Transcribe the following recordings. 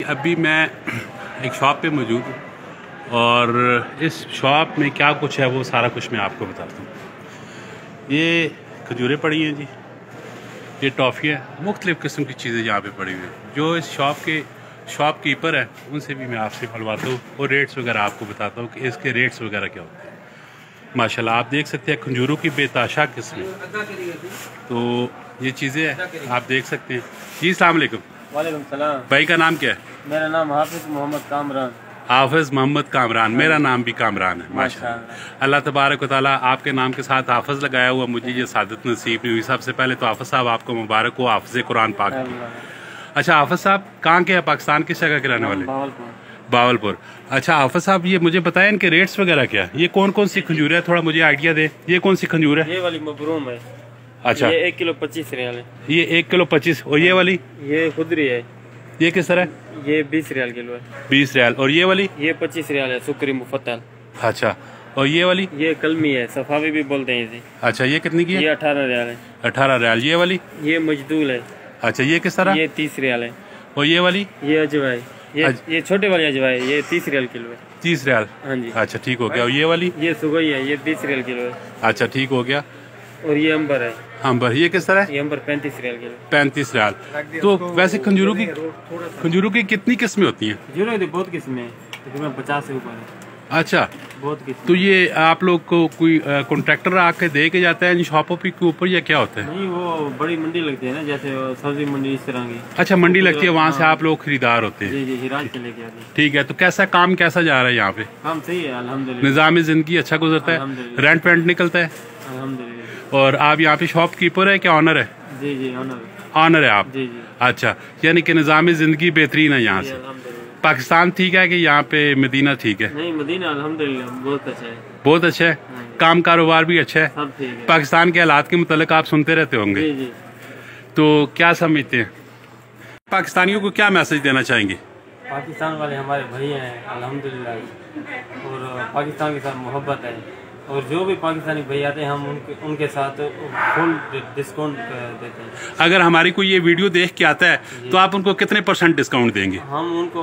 अभी मैं एक शॉप पे मौजूद हूँ और इस शॉप में क्या कुछ है वो सारा कुछ मैं आपको बताता हूँ। ये खजूरें पड़ी हैं जी, ये टॉफ़ियाँ, मुख्तलिफ़ किस्म की चीज़ें यहाँ पे पड़ी हुई हैं। जो इस शॉप के शॉपकीपर है उनसे भी मैं आपसे मिलवाता हूँ और रेट्स वगैरह आपको बताता हूँ कि इसके रेट्स वगैरह क्या होते हैं। माशाल्लाह आप देख सकते हैं खजूरों की बेताशा किस्में, तो ये चीज़ें आप देख सकते हैं जी। अस्सलाम वालेकुम। वालेकुम सलाम। भाई का नाम क्या है? मेरा नाम हाफिज़ मोहम्मद कामरान। हाफिज़ मोहम्मद कामरान, मेरा नाम भी कामरान है माशाल्लाह। अल्लाह तबारक व तआला आपके नाम के साथ हाफिज़ लगाया हुआ मुझे ये सादत नसीब नहीं हुई। सबसे पहले तो हाफिज़ साहब आपको मुबारक हो, हाफिज़ कुरान पाक। अच्छा हाफिज़ साहब कहाँ के हैं? पाकिस्तान किस जगह के रहने वाले? बावलपुर। अच्छा हाफिज़ साहब ये मुझे बताएं इनके रेट्स वगैरह क्या? ये कौन कौन सी खजूर है, थोड़ा मुझे आइडिया दे। ये कौन सी खजूर है? ये वाली मबरूम है। अच्छा ये 1 किलो 25 रियाल है। ये 1 किलो 25। और ये वाली? ये खुदरी है। ये किस तरह? ये 20 रियाल किलो है। 20 रियाल। और ये वाली? ये 25 रियाल है, सुकरी मुफत्तल। अच्छा और ये वाली? ये कलमी है, सफावी भी बोलते हैं इसे। अच्छा ये कितनी की है? ये 18 रियाल है। 18 रियाल। ये वाली? ये मजदूल है। अच्छा ये किस तरह? ये 30 रियाल है। और ये वाली? ये अजवा है। ये छोटे वाली अजवा है, ये 30 रियाल किलो है। 30 रियाल। हाँ जी। अच्छा ठीक हो गया। और ये वाली? ये सुगई है, ये 20 रियाल किलो है। अच्छा ठीक हो गया। और ये अंबर है। अंबर ये किस तरह है? ये अंबर 35 रियाल किलो। 35 रियाल। तो वैसे खजूरों की कितनी किस्में होती हैं? खजूरों की बहुत किस्में हैं, तकरीबन 50 से ऊपर है। अच्छा बहुत किस्में। तो ये आप लोग को कोई कॉन्ट्रैक्टर आके दे के जाता है इन शॉपों के ऊपर या क्या होता है? नहीं, वो बड़ी मंडी लगती है ना, जैसे सब्जी मंडी इस तरह की। अच्छा मंडी लगती है, वहाँ से आप लोग खरीदार होते हैं? जी जी, हिराज के लेके आते हैं। ठीक है। तो कैसा काम कैसा जा रहा है यहाँ पे? काम सही है अल्हम्दुलिल्लाह। निज़ाम जिंदगी अच्छा गुजरता है? रेंट वेंट निकलता है? अल्हम्दुलिल्लाह। और आप यहाँ पे शॉपकीपर है क्या ऑनर है? जी जी ऑनर। ऑनर है आप? जी जी। अच्छा यानी कि निज़ाम जिंदगी बेहतरीन है यहाँ से। पाकिस्तान ठीक है कि यहाँ पे मदीना ठीक है? नहीं, मदीना अल्हम्दुलिल्लाह बहुत अच्छा है। बहुत अच्छा है, काम कारोबार भी अच्छा है, सब ठीक है। पाकिस्तान के हालात के मुतालिक आप सुनते रहते होंगे। जी जी। तो क्या समझते हैं पाकिस्तानियों को, क्या मैसेज देना चाहेंगे? पाकिस्तान वाले हमारे भाई हैं अल्हम्दुलिल्लाह, और पाकिस्तान के साथ मोहब्बत है, और जो भी पाकिस्तानी भाई आते हैं हम उनके साथ फुल डिस्काउंट देते हैं। अगर हमारी कोई ये वीडियो देख के आता है तो आप उनको कितने % डिस्काउंट देंगे? हम उनको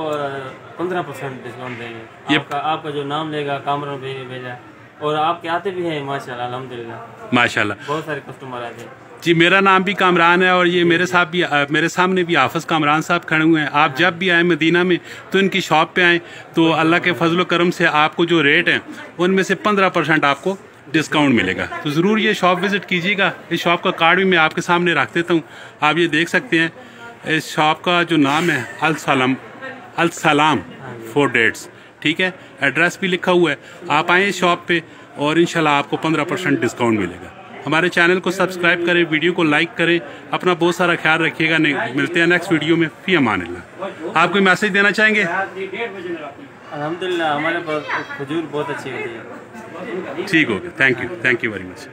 15% डिस्काउंट देंगे। आपका जो नाम लेगा कामरान भेजा, और आपके आते भी हैं माशाल्लाह अल्हम्दुलिल्लाह। माशाल्लाह बहुत सारे कस्टमर आते हैं जी। मेरा नाम भी कामरान है और ये मेरे साथ भी मेरे सामने भी हाफिज़ कामरान साहब खड़े हुए हैं। आप जब भी आए मदीना में तो इनकी शॉप पे आएँ तो अल्लाह के फजल करम से आपको जो रेट हैं उनमें से 15% आपको डिस्काउंट मिलेगा। तो ज़रूर ये शॉप विज़िट कीजिएगा। इस शॉप का कार्ड भी मैं आपके सामने रख देता हूँ, आप ये देख सकते हैं। इस शॉप का जो नाम है अल सलाम 4 डेट्स, ठीक है। एड्रेस भी लिखा हुआ है। आप आएँ इस शॉप पे और इंशाल्लाह आपको 15% डिस्काउंट मिलेगा। हमारे चैनल को सब्सक्राइब करें, वीडियो को लाइक करें, अपना बहुत सारा ख्याल रखिएगा। मिलते हैं नेक्स्ट वीडियो में। फी अमानिल्लाह। आप कोई मैसेज देना चाहेंगे? अल्हम्दुलिल्लाह हमारे पास खजूर बहुत अच्छी होती है। ठीक हो गया। Thank you very much.